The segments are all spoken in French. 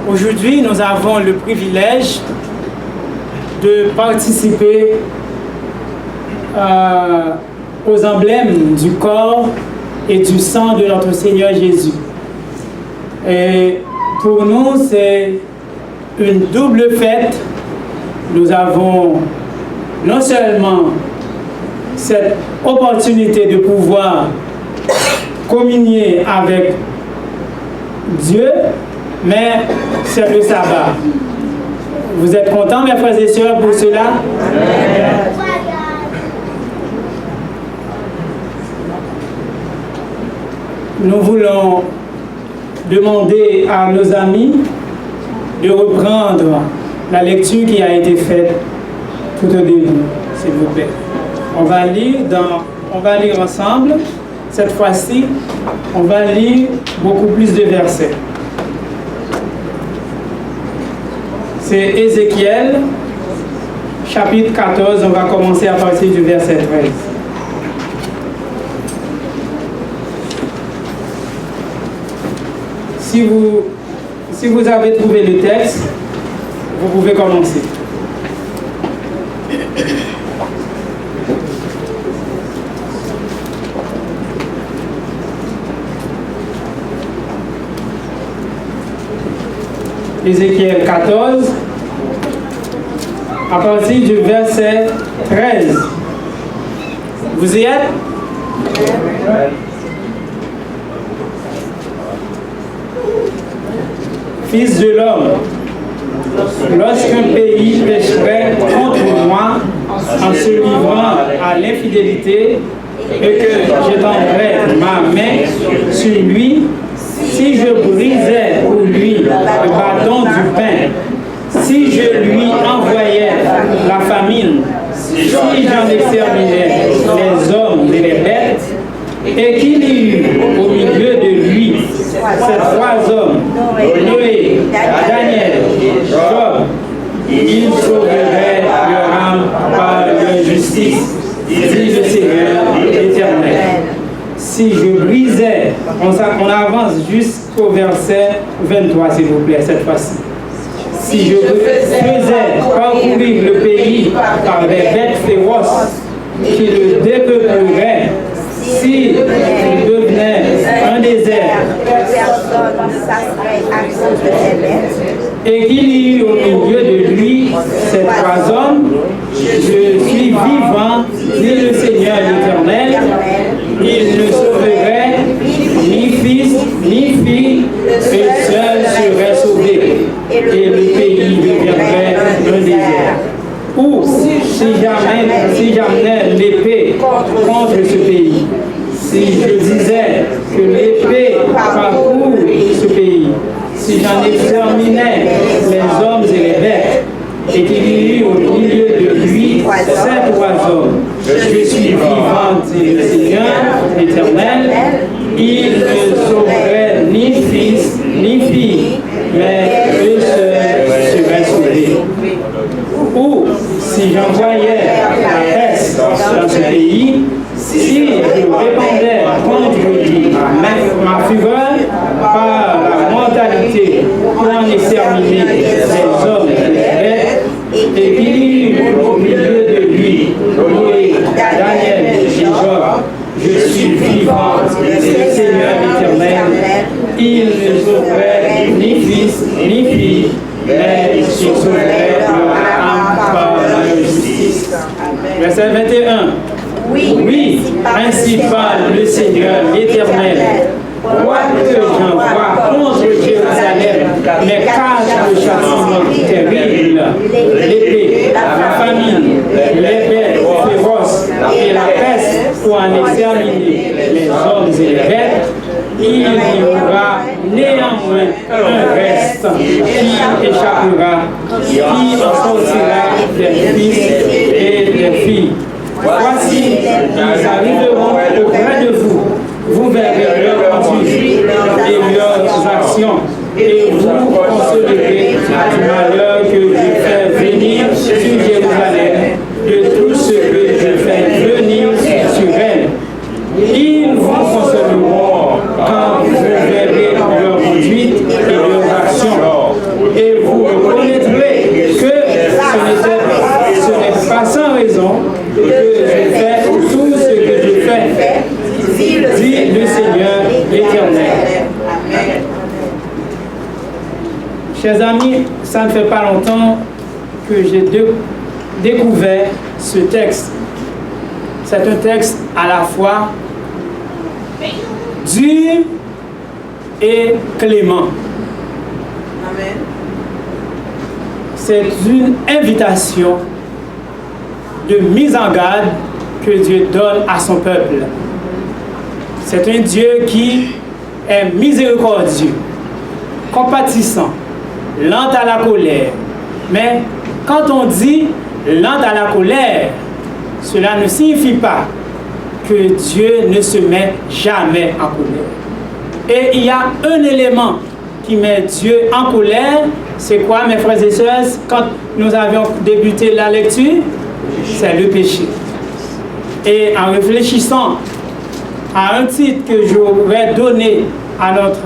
Aujourd'hui, nous avons le privilège de participer aux emblèmes du corps et du sang de notre Seigneur Jésus. Et pour nous, c'est une double fête. Nous avons non seulement cette opportunité de pouvoir communier avec Dieu, mais c'est le sabbat. Vous êtes contents, mes frères et sœurs, pour cela? Nous voulons demander à nos amis de reprendre la lecture qui a été faite tout au début, s'il vous plaît. On va lire ensemble. Cette fois-ci, on va lire beaucoup plus de versets. C'est Ézéchiel, chapitre 14, on va commencer à partir du verset 13. Si vous avez trouvé le texte, vous pouvez commencer. Ézéchiel 14, à partir du verset 13. Vous y êtes? Fils de l'homme, lorsqu'un pays pécherait contre moi en se livrant à l'infidélité et que j'étendrais ma main sur lui, si je brisais pour lui le bâton du pain, si je lui envoyais la famine, si j'en exterminais les hommes et les bêtes, et qu'il y eut au milieu de lui ces trois hommes, Noé, Daniel, Job, ils sauveraient leur âme par leur justice, dit le Seigneur éternel. Si je brisais, on avance jusqu'au verset 23, s'il vous plaît, cette fois-ci. Si je faisais parcourir le pays par des bêtes féroces qui le dépeupleraient, si il devenait un désert, et qu'il y eut au milieu de lui ces trois hommes, je suis vivant, dit le Seigneur l'Éternel, il ne sauverait ni fils ni fille, et seul serait sauvé, et le pays deviendrait un désert. Ou si j'amenais l'épée contre ce pays, si je disais que l'épée parcourt ce pays, si j'en exterminais les hommes et les bêtes, et qu'il y eut au milieu de lui ces trois hommes, je suis vivant, dit le Seigneur éternel, il ne sauverait ni fils ni fille, mais eux seuls seraient sauvés. Ou si j'envoyais la peste dans ce pays, si je répandais contre lui ma fureur par la mortalité pour en exterminer les hommes et les bêtes, et qu'il y eut au milieu de lui Noé, Daniel et Job, je suis vivant, dit le Seigneur éternel, il ne sauverait ni fils ni fille, mais il sauverait leur âme par la justice. Verset 21. Oui, ainsi parle le Seigneur l'Éternel. Quoique j'envoie contre Jérusalem mes cages de châtiment terribles, l'épée, la famine, les bêtes féroces et la peste pour en exterminer les hommes et les bêtes, il y aura néanmoins un reste qui échappera, qui en sortira des fils et des filles. Voici, ils arriveront auprès de vous. Vous verrez leur conduite et leurs actions, et vous consolerez du malheur que je fais venir sur Jérusalem, de tout ce que je fais venir sur elle. Ils vous consoleront quand vous verrez leur conduite et leurs actions, Chers amis, ça ne fait pas longtemps que j'ai découvert ce texte. C'est un texte à la fois dur et clément. Amen. C'est une invitation de mise en garde que Dieu donne à son peuple. C'est un Dieu qui est miséricordieux, compatissant, lent à la colère. Mais quand on dit lent à la colère, cela ne signifie pas que Dieu ne se met jamais en colère. Et il y a un élément qui met Dieu en colère. C'est quoi, mes frères et sœurs, quand nous avions débuté la lecture? C'est le péché. Et en réfléchissant à un titre que j'aurais donné à notre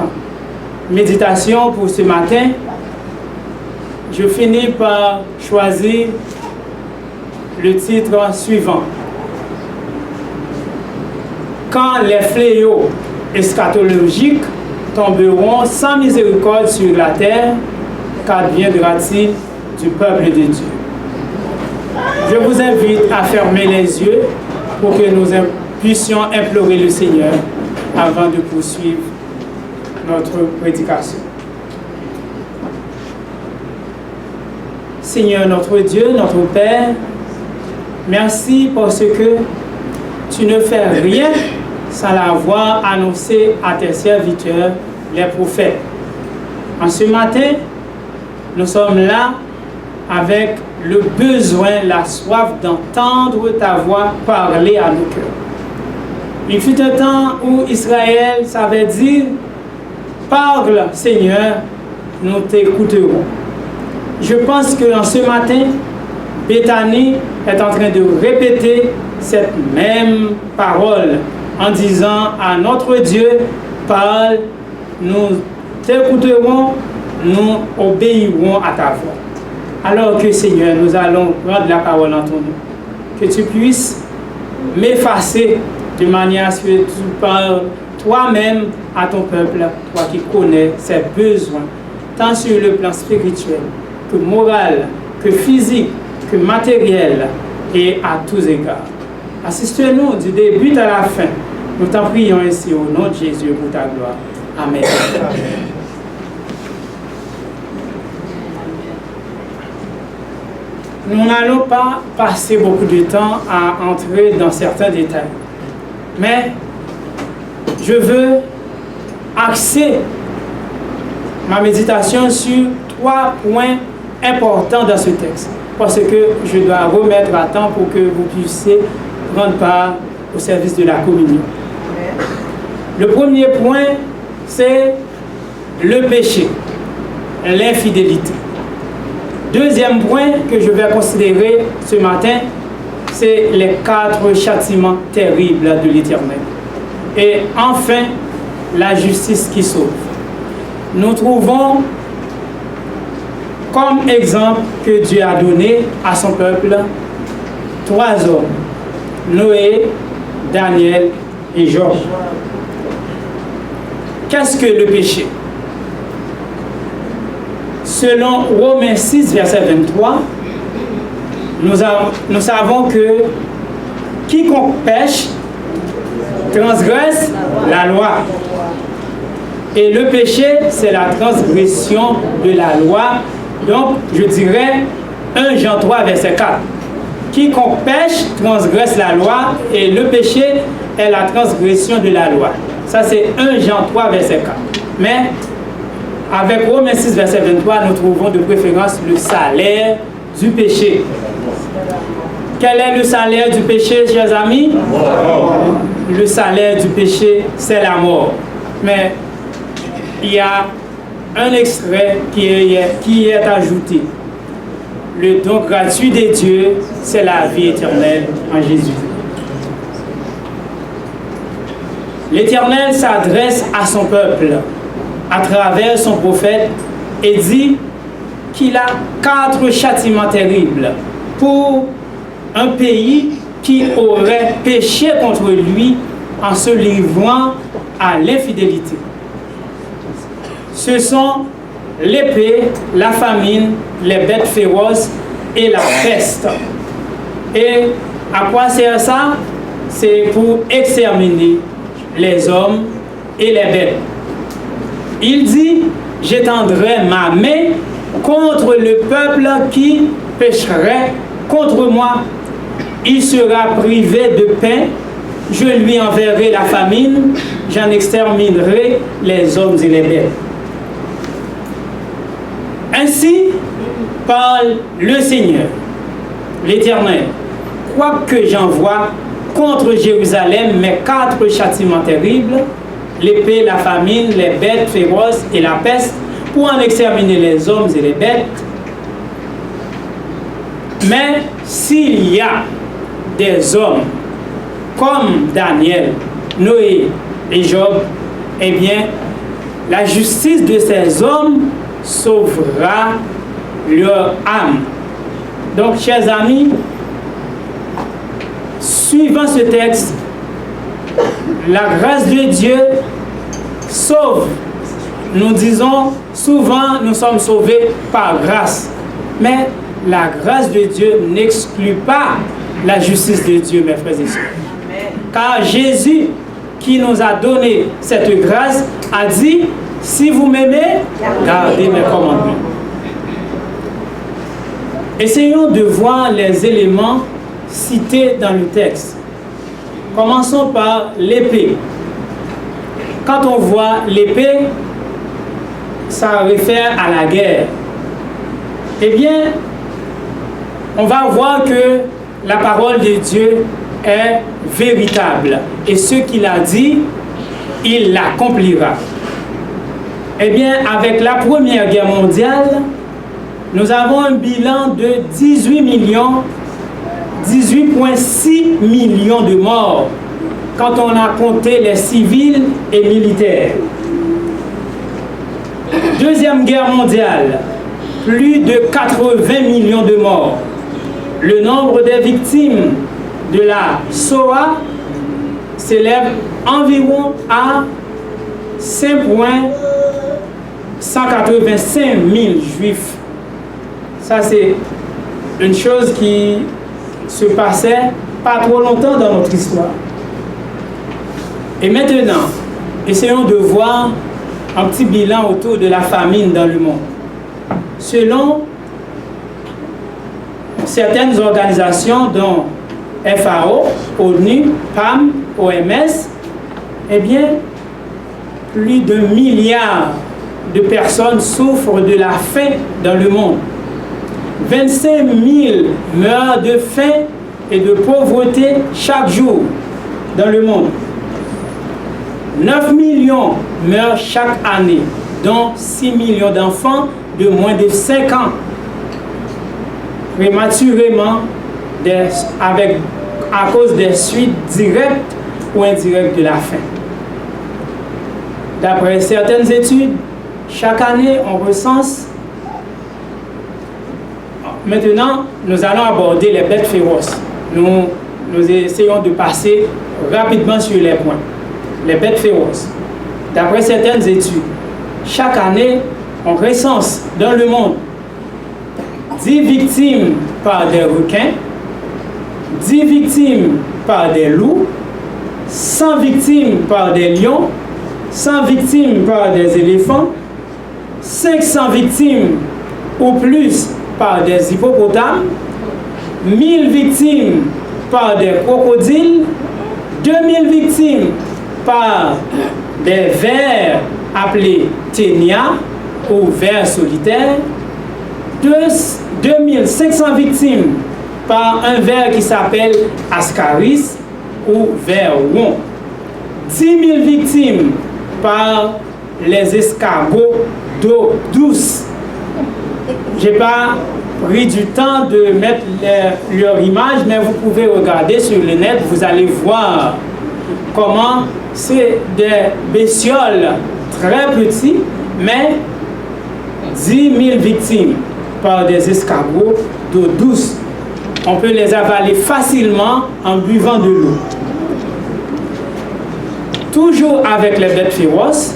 méditation pour ce matin, je finis par choisir le titre suivant. Quand les fléaux eschatologiques tomberont sans miséricorde sur la terre, qu'adviendra-t-il du peuple de Dieu? Je vous invite à fermer les yeux pour que nous puissions implorer le Seigneur avant de poursuivre notre prédication. Seigneur notre Dieu, notre Père, merci parce que tu ne fais rien sans l'avoir annoncé à tes serviteurs, les prophètes. En ce matin, nous sommes là avec le besoin, la soif d'entendre ta voix parler à nos cœurs. Il fut un temps où Israël savait dire « Parle, Seigneur, nous t'écouterons ». Je pense qu'en ce matin, Bethany est en train de répéter cette même parole en disant à notre Dieu, parle, nous t'écouterons, nous obéirons à ta voix. Alors que Seigneur, nous allons prendre la parole en ton nom. Que tu puisses m'effacer de manière à ce que tu parles toi-même à ton peuple, toi qui connais ses besoins, tant sur le plan spirituel, que moral, que physique, que matériel, et à tous égards. Assiste-nous du début à la fin. Nous t'en prions ainsi au nom de Jésus pour ta gloire. Amen. Nous n'allons pas passer beaucoup de temps à entrer dans certains détails. Mais je veux axer ma méditation sur 3 points importants dans ce texte. Parce que je dois remettre à temps pour que vous puissiez prendre part au service de la communion. Le premier point, c'est le péché, l'infidélité. Deuxième point que je vais considérer ce matin, c'est les 4 châtiments terribles de l'Éternel. Et enfin, la justice qui sauve. Nous trouvons comme exemple que Dieu a donné à son peuple 3 hommes, Noé, Daniel et Job. Qu'est-ce que le péché? Selon Romains 6, verset 23, nous savons que quiconque pêche transgresse la loi. Et le péché, c'est la transgression de la loi. Donc, je dirais 1 Jean 3, verset 4. Quiconque pêche transgresse la loi et le péché est la transgression de la loi. Ça, c'est 1 Jean 3, verset 4. Mais, avec Romains 6, verset 23, nous trouvons de préférence le salaire du péché. Quel est le salaire du péché, chers amis? Le salaire du péché, c'est la mort. Mais, il y a un extrait qui est ajouté. Le don gratuit de Dieu, c'est la vie éternelle en Jésus. L'Éternel s'adresse à son peuple à travers son prophète et dit qu'il a 4 châtiments terribles pour un pays qui aurait péché contre lui en se livrant à l'infidélité. Ce sont l'épée, la famine, les bêtes féroces et la peste. Et à quoi sert ça? C'est pour exterminer les hommes et les bêtes. Il dit, j'étendrai ma main contre le peuple qui pécherait contre moi. Il sera privé de pain, je lui enverrai la famine, j'en exterminerai les hommes et les bêtes. Ainsi parle le Seigneur, l'Éternel, quoique j'envoie contre Jérusalem mes 4 châtiments terribles, l'épée, la famine, les bêtes féroces et la peste, pour en exterminer les hommes et les bêtes. Mais s'il y a des hommes comme Daniel, Noé et Job, eh bien, la justice de ces hommes sauvera leur âme. Donc, chers amis, suivant ce texte, la grâce de Dieu sauve. Nous disons souvent, nous sommes sauvés par grâce. Mais la grâce de Dieu n'exclut pas la justice de Dieu, mes frères et sœurs. Car Jésus, qui nous a donné cette grâce, a dit, si vous m'aimez, gardez mes commandements. Essayons de voir les éléments cités dans le texte. Commençons par l'épée. Quand on voit l'épée, ça réfère à la guerre. Eh bien, on va voir que la parole de Dieu est véritable. Et ce qu'il a dit, il l'accomplira. Eh bien, avec la Première Guerre mondiale, nous avons un bilan de 18,6 millions de morts quand on a compté les civils et militaires. Deuxième Guerre mondiale, plus de 80 millions de morts. Le nombre des victimes de la Shoah s'élève environ à 5,185 000 juifs. Ça, c'est une chose qui se passait pas trop longtemps dans notre histoire. Et maintenant, essayons de voir un petit bilan autour de la famine dans le monde. Selon certaines organisations, dont FAO, ONU, PAM, OMS, eh bien, plus de milliards de personnes souffrent de la faim dans le monde. 25 000 meurent de faim et de pauvreté chaque jour dans le monde. 9 millions meurent chaque année, dont 6 millions d'enfants de moins de 5 ans, prématurément à cause des suites directes ou indirectes de la faim. D'après certaines études, chaque année, on recense. Maintenant, nous allons aborder les bêtes féroces. Nous essayons de passer rapidement sur les points. Les bêtes féroces. D'après certaines études, chaque année, on recense dans le monde 10 victimes par des requins, 10 victimes par des loups, 100 victimes par des lions, 100 victimes par des éléphants, 500 victimes ou plus par des hippopotames, 1000 victimes par des crocodiles, 2000 victimes par des vers appelés ténia ou vers solitaires, 2500 victimes par un ver qui s'appelle ascaris ou ver rond, 10 000 victimes par les escargots d'eau douce. Je n'ai pas pris du temps de mettre leur image, mais vous pouvez regarder sur le net, vous allez voir comment c'est des bestioles très petits, mais 10 000 victimes par des escargots d'eau douce. On peut les avaler facilement en buvant de l'eau. Toujours avec les bêtes féroces,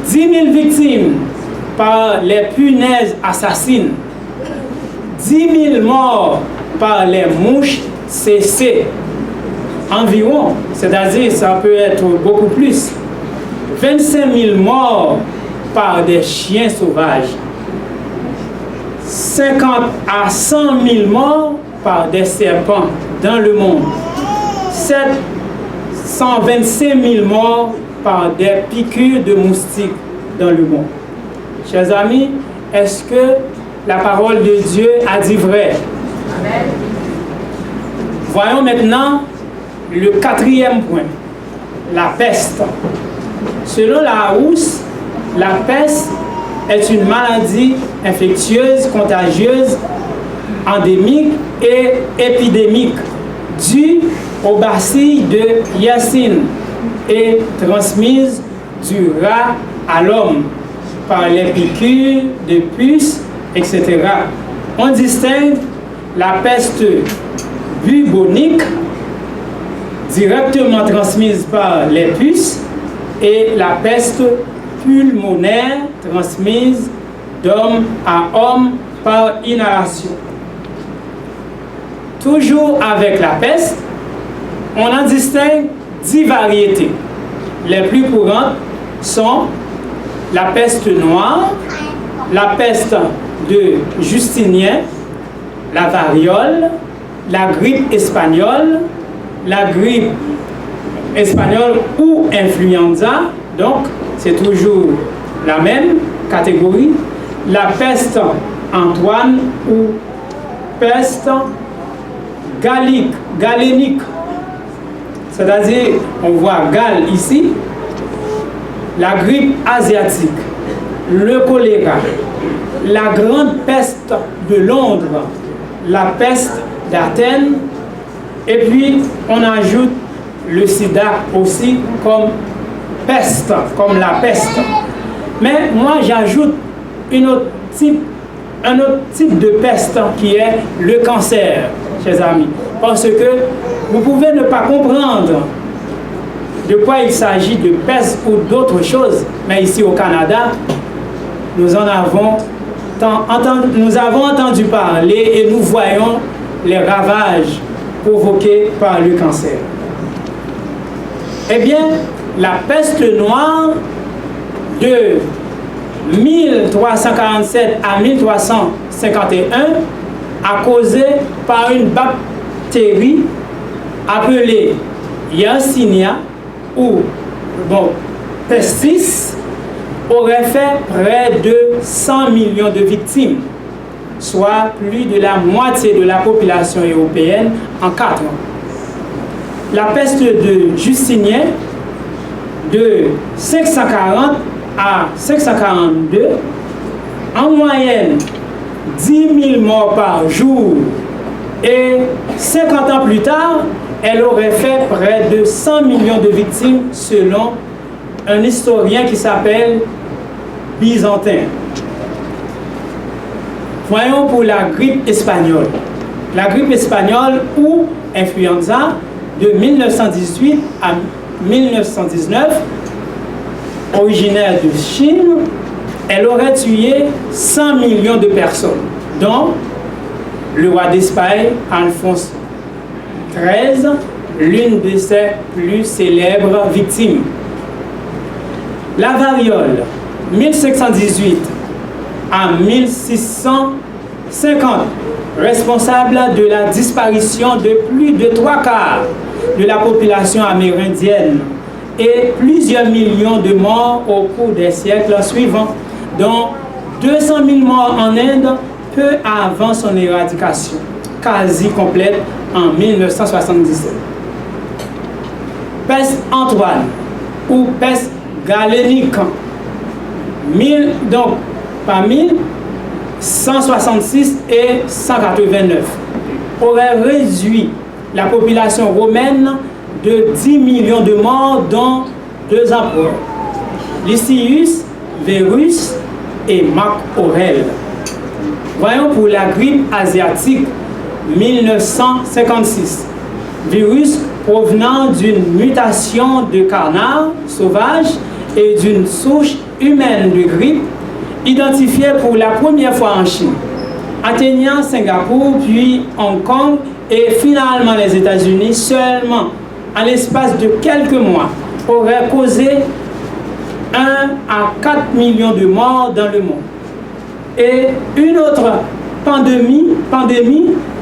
10 000 victimes par les punaises assassines, 10 000 morts par les mouches CC, environ, c'est-à-dire ça peut être beaucoup plus, 25 000 morts par des chiens sauvages, 50 à 100 000 morts par des serpents dans le monde, 725 000 morts par des piqûres de moustiques dans le monde. Chers amis, est-ce que la parole de Dieu a dit vrai? Amen. Voyons maintenant le 4e point, la peste. Selon Larousse, la peste est une maladie infectieuse, contagieuse, endémique et épidémique due aux bacilles de Yersinia et transmise du rat à l'homme par les piqûres de puces, etc. On distingue la peste bubonique, directement transmise par les puces, et la peste pulmonaire, transmise d'homme à homme par inhalation. Toujours avec la peste, on en distingue 10 variétés. Les plus courantes sont la peste noire, la peste de Justinien, la variole, la grippe espagnole ou influenza, donc c'est toujours la même catégorie, la peste Antoine ou peste galénique, c'est-à-dire on voit Galles ici, la grippe asiatique, le choléra, la grande peste de Londres, la peste d'Athènes, et puis on ajoute le sida aussi comme peste, comme la peste. Mais moi j'ajoute un autre type de peste qui est le cancer, chers amis. Parce que vous pouvez ne pas comprendre de quoi il s'agit de peste ou d'autres choses, mais ici au Canada, nous avons entendu parler et nous voyons les ravages provoqués par le cancer. Eh bien, la peste noire de 1347 à 1351 a causé par une bactérie appelée Yersinia ou pestis, aurait fait près de 100 millions de victimes, soit plus de la moitié de la population européenne en 4 ans. La peste de Justinien, de 540 à 542, en moyenne 10 000 morts par jour, et 50 ans plus tard, elle aurait fait près de 100 millions de victimes selon un historien qui s'appelle Byzantin. Voyons pour la grippe espagnole. La grippe espagnole ou influenza de 1918 à 1919, originaire de Chine, elle aurait tué 100 millions de personnes, dont le roi d'Espagne, Alphonse XIII, l'une de ses plus célèbres victimes. La variole, 1518 à 1650, responsable de la disparition de plus de 3/4 de la population amérindienne et plusieurs millions de morts au cours des siècles suivants, dont 200 000 morts en Inde peu avant son éradication, quasi complète en 1977. Peste Antoine ou peste galénique, donc par 1166 et 189, aurait réduit la population romaine de 10 millions de morts, dont 2 empereurs, Lysius, Verus et Marc Aurèle. Voyons pour la grippe asiatique, 1956, virus provenant d'une mutation de canard sauvage et d'une souche humaine de grippe identifiés pour la première fois en Chine, atteignant Singapour, puis Hong Kong et finalement les États-Unis seulement en l'espace de quelques mois, auraient causé 1 à 4 millions de morts dans le monde. Et une autre pandémie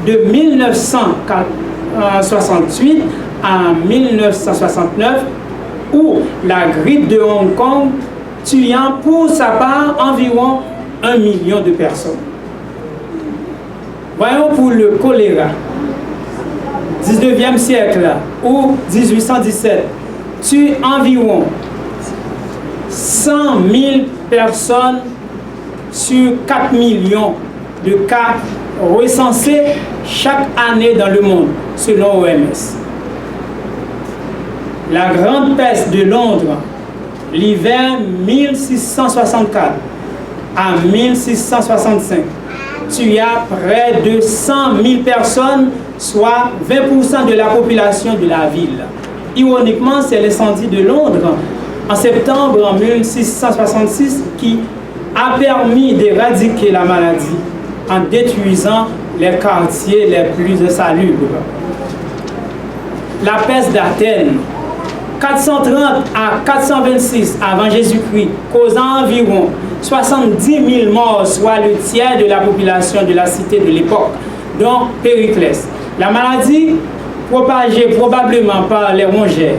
de 1968 à 1969, où la grippe de Hong Kong tuant pour sa part environ 1 million de personnes. Voyons pour le choléra, 19e siècle ou 1817, tue environ 100 000 personnes sur 4 millions de cas recensés chaque année dans le monde, selon OMS. La Grande Peste de Londres, l'hiver 1664 à 1665, tua près de 100 000 personnes, soit 20% de la population de la ville. Ironiquement, c'est l'incendie de Londres en septembre 1666 qui a permis d'éradiquer la maladie en détruisant les quartiers les plus insalubres. La peste d'Athènes, 430 à 426 avant Jésus-Christ, causant environ 70 000 morts, soit le tiers de la population de la cité de l'époque, dont Périclès. La maladie, propagée probablement par les rongeurs,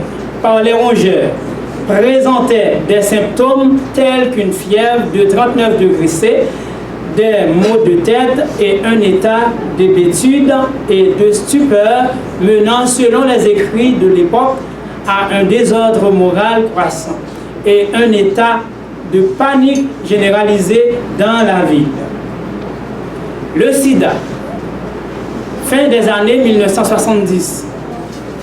présentait des symptômes tels qu'une fièvre de 39 degrés C, des maux de tête et un état d'hébétude et de stupeur menant, selon les écrits de l'époque, à un désordre moral croissant et un état de panique généralisée dans la ville. Le sida, fin des années 1970,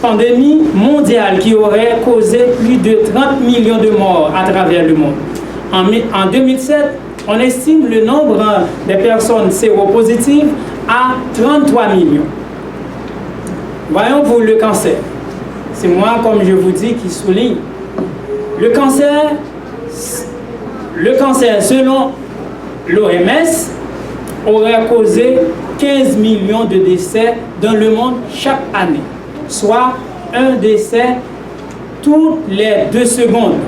pandémie mondiale qui aurait causé plus de 30 millions de morts à travers le monde. En 2007, on estime le nombre des personnes séropositives à 33 millions. Voyons pour le cancer. C'est moi, comme je vous dis, qui souligne. Le cancer, selon l'OMS, aurait causé 15 millions de décès dans le monde chaque année, soit un décès toutes les 2 secondes.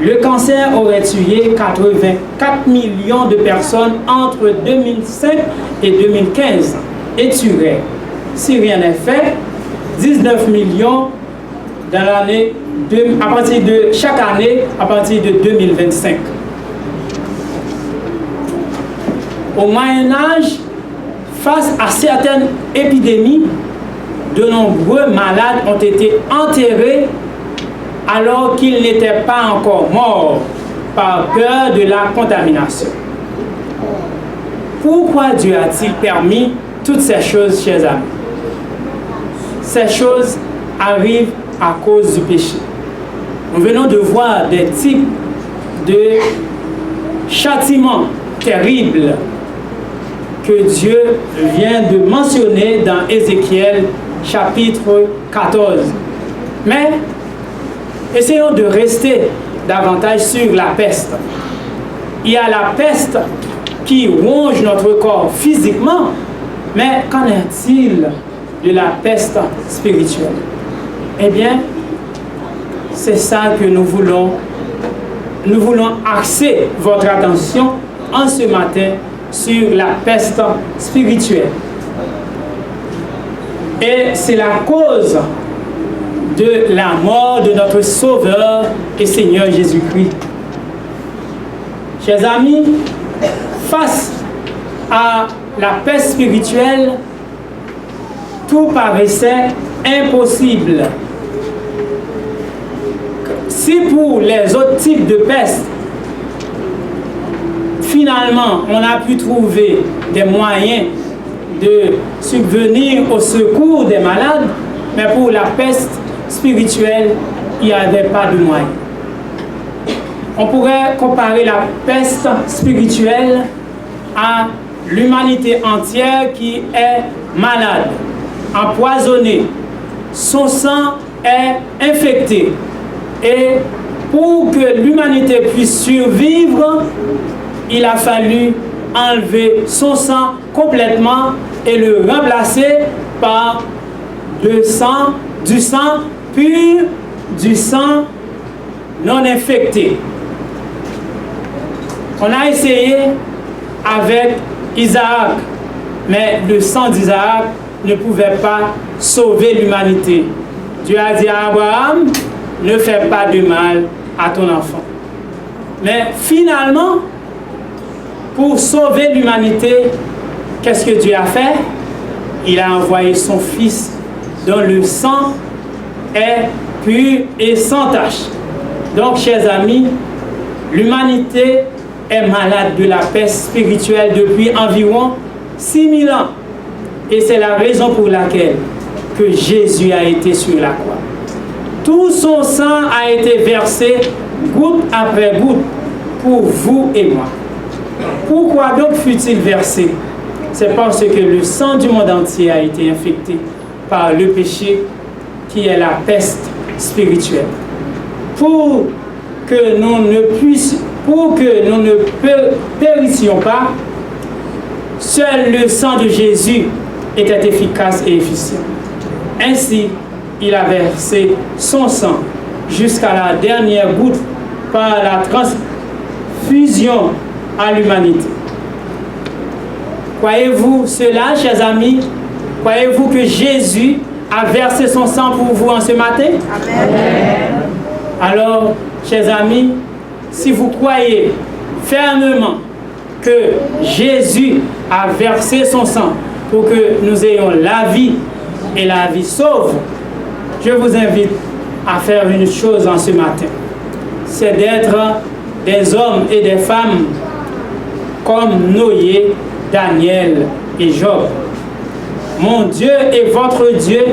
Le cancer aurait tué 84 millions de personnes entre 2005 et 2015 et tuerait, si rien n'est fait, 19 millions dans l'année à partir de chaque année à partir de 2025. Au Moyen-Âge, face à certaines épidémies, de nombreux malades ont été enterrés alors qu'ils n'étaient pas encore morts par peur de la contamination. Pourquoi Dieu a-t-il permis toutes ces choses, chers amis? Ces choses arrivent à cause du péché. Nous venons de voir des types de châtiments terribles que Dieu vient de mentionner dans Ézéchiel chapitre 14. Mais essayons de rester davantage sur la peste. Il y a la peste qui ronge notre corps physiquement, mais qu'en est-il de la peste spirituelle? Eh bien, c'est ça que nous voulons axer votre attention en ce matin sur la peste spirituelle. Et c'est la cause de la mort de notre Sauveur et Seigneur Jésus-Christ. Chers amis, face à la peste spirituelle, tout paraissait impossible. Si pour les autres types de peste, finalement, on a pu trouver des moyens de subvenir au secours des malades, mais pour la peste spirituelle, il n'y avait pas de moyens. On pourrait comparer la peste spirituelle à l'humanité entière qui est malade, empoisonnée, son sang est infecté. Et pour que l'humanité puisse survivre, il a fallu enlever son sang complètement et le remplacer par du sang pur, du sang non infecté. On a essayé avec Isaac, mais le sang d'Isaac ne pouvait pas sauver l'humanité. Dieu a dit à Abraham, ne fais pas de mal à ton enfant. Mais finalement, pour sauver l'humanité, qu'est-ce que Dieu a fait? Il a envoyé son Fils dont le sang est pur et sans tache. Donc, chers amis, l'humanité est malade de la peste spirituelle depuis environ 6000 ans. Et c'est la raison pour laquelle que Jésus a été sur la croix. Tout son sang a été versé goutte après goutte pour vous et moi. Pourquoi donc fut-il versé? C'est parce que le sang du monde entier a été infecté par le péché qui est la peste spirituelle. Pour que nous ne périssions pas, seul le sang de Jésus était efficace et efficient. Ainsi, il a versé son sang jusqu'à la dernière goutte par la transfusion à l'humanité. Croyez-vous cela, chers amis? Croyez-vous que Jésus a versé son sang pour vous en ce matin? Amen. Alors, chers amis, si vous croyez fermement que Jésus a versé son sang pour que nous ayons la vie et la vie sauve, je vous invite à faire une chose en ce matin. C'est d'être des hommes et des femmes comme Noé, Daniel et Job. Mon Dieu est votre Dieu.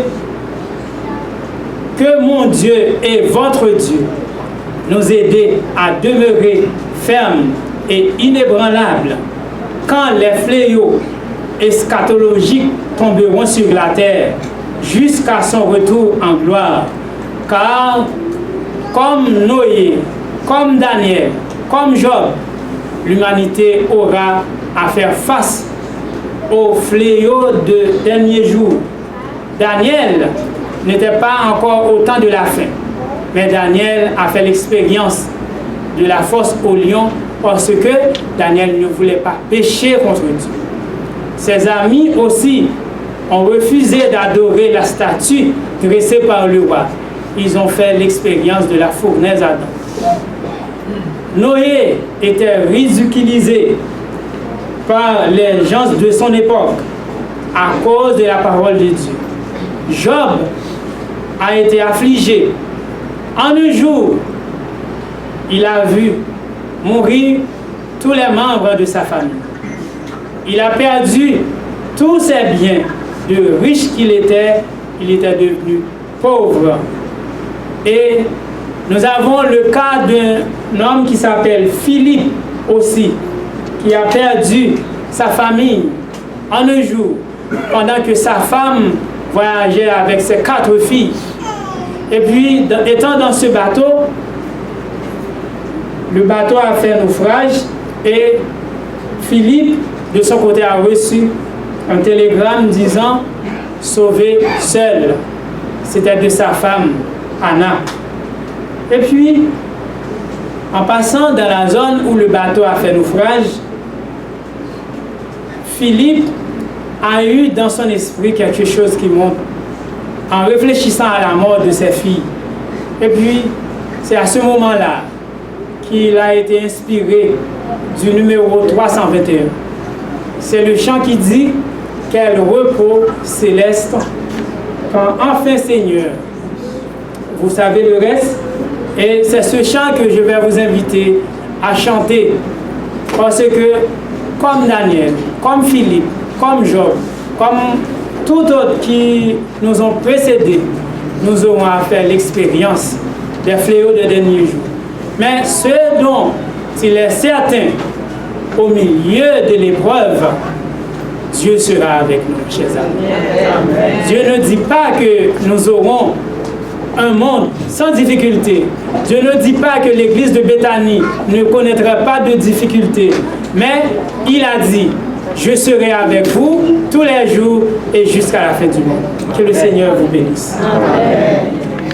Que mon Dieu et votre Dieu nous aide à demeurer fermes et inébranlables quand les fléaux eschatologiques tomberont sur la terre jusqu'à son retour en gloire. Car comme Noé, comme Daniel, comme Job, l'humanité aura à faire face aux fléaux de derniers jours. Daniel n'était pas encore au temps de la fin, mais Daniel a fait l'expérience de la fosse au lion parce que Daniel ne voulait pas pécher contre Dieu. Ses amis aussi ont refusé d'adorer la statue dressée par le roi. Ils ont fait l'expérience de la fournaise à dents. Noé était ridiculisé par les gens de son époque à cause de la parole de Dieu. Job a été affligé. En un jour, il a vu mourir tous les membres de sa famille. Il a perdu tous ses biens. De riche qu'il était, il était devenu pauvre. Et nous avons le cas d'un homme qui s'appelle Philippe aussi, qui a perdu sa famille en un jour, pendant que sa femme voyageait avec ses 4 filles. Et puis, étant dans ce bateau, le bateau a fait naufrage et Philippe, de son côté, a reçu un télégramme disant « sauvé seul ». C'était de sa femme, Anna. Et puis, en passant dans la zone où le bateau a fait naufrage, Philippe a eu dans son esprit quelque chose qui monte en réfléchissant à la mort de ses filles. Et puis, c'est à ce moment-là qu'il a été inspiré du numéro 321. C'est le chant qui dit « Quel repos céleste, quand enfin Seigneur ». Vous savez le reste. Et c'est ce chant que je vais vous inviter à chanter. Parce que, comme Daniel, comme Philippe, comme Job, comme tout autre qui nous ont précédés, nous aurons à faire l'expérience des fléaux des derniers jours. Mais ce dont il est certain, au milieu de l'épreuve, Dieu sera avec nous, chers amis. Dieu ne dit pas que nous aurons un monde sans difficulté. Dieu ne dit pas que l'église de Béthanie ne connaîtra pas de difficultés, mais il a dit, je serai avec vous tous les jours et jusqu'à la fin du monde. Que le Seigneur vous bénisse. Amen.